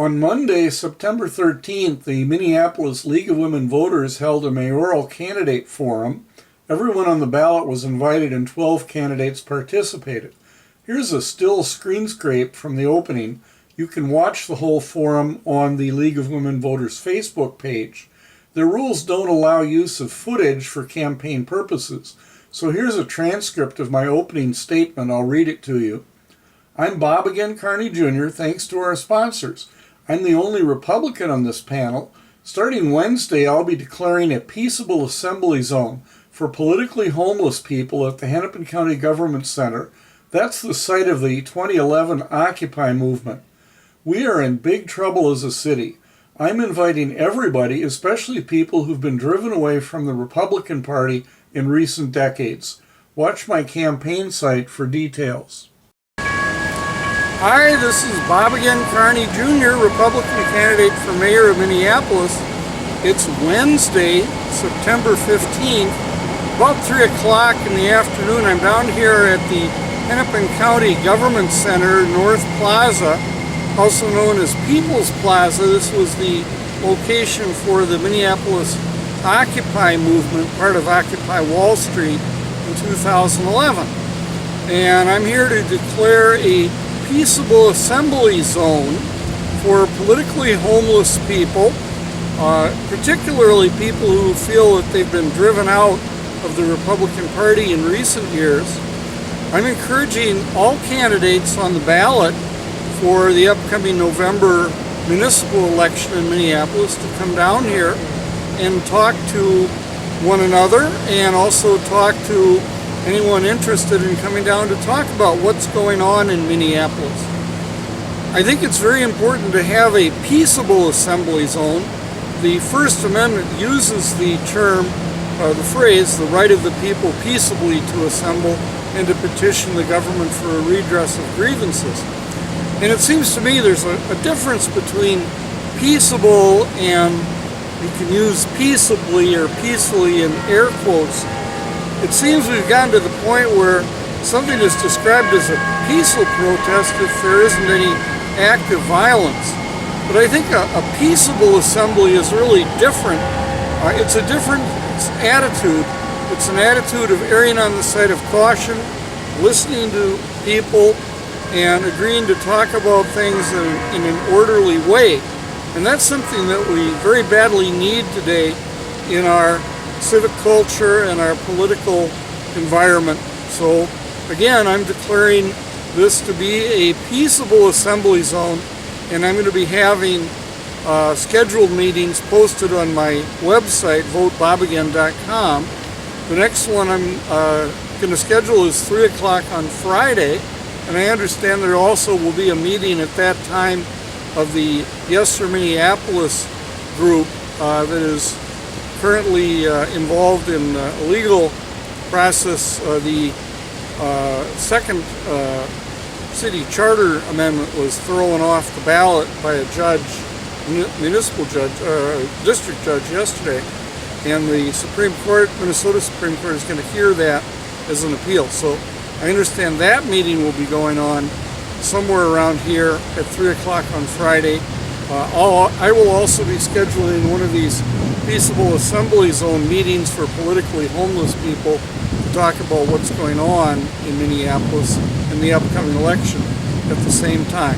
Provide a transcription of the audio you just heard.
On Monday, September 13th, the Minneapolis League of Women Voters held a mayoral candidate forum. Everyone on the ballot was invited and 12 candidates participated. Here's a still screen scrape from the opening. You can watch the whole forum on the League of Women Voters Facebook page. The rules don't allow use of footage for campaign purposes, so here's a transcript of my opening statement. I'll read it to you. I'm Bob again, Carney Jr., thanks to our sponsors. I'm the only Republican on this panel. Starting Wednesday, I'll be declaring a Peaceable Assembly Zone for politically homeless people at the Hennepin County Government Center. That's the site of the 2011 Occupy movement. We are in big trouble as a city. I'm inviting everybody, especially people who've been driven away from the Republican Party in recent decades. Watch my campaign site for details. Hi, this is Bob again, Carney Jr., Republican candidate for Mayor of Minneapolis. It's Wednesday, September 15th, about 3 o'clock in the afternoon. I'm down here at the Hennepin County Government Center, North Plaza, also known as People's Plaza. This was the location for the Minneapolis Occupy movement, part of Occupy Wall Street in 2011. And I'm here to declare a Peaceable Assembly Zone for politically homeless people, particularly people who feel that they've been driven out of the Republican Party in recent years. I'm encouraging all candidates on the ballot for the upcoming November municipal election in Minneapolis to come down here and talk to one another and also talk to anyone interested in coming down to talk about what's going on in Minneapolis. I think it's very important to have a peaceable assembly zone. The First Amendment uses the term, the phrase, the right of the people peaceably to assemble and to petition the government for a redress of grievances. And it seems to me there's a difference between peaceable and you can use peaceably or peacefully in air quotes. It seems we've gotten to the point where something is described as a peaceful protest if there isn't any active violence. But I think a peaceable assembly is really different. It's a different attitude. It's an attitude of erring on the side of caution, listening to people, and agreeing to talk about things in an orderly way. And that's something that we very badly need today in our civic culture and our political environment. So again, I'm declaring this to be a peaceable assembly zone, and I'm going to be having scheduled meetings posted on my website, votebobagain.com. The next one I'm going to schedule is 3 o'clock on Friday, and I understand there also will be a meeting at that time of the Yes Sir Minneapolis group that is currently involved in a legal process. The second city charter amendment was thrown off the ballot by a judge, municipal judge, district judge yesterday, and the Supreme Court, Minnesota Supreme Court, is going to hear that as an appeal. So I understand that meeting will be going on somewhere around here at 3 o'clock on Friday. I will also be scheduling one of these Peaceable Assembly Zone meetings for politically homeless people to talk about what's going on in Minneapolis in the upcoming election at the same time.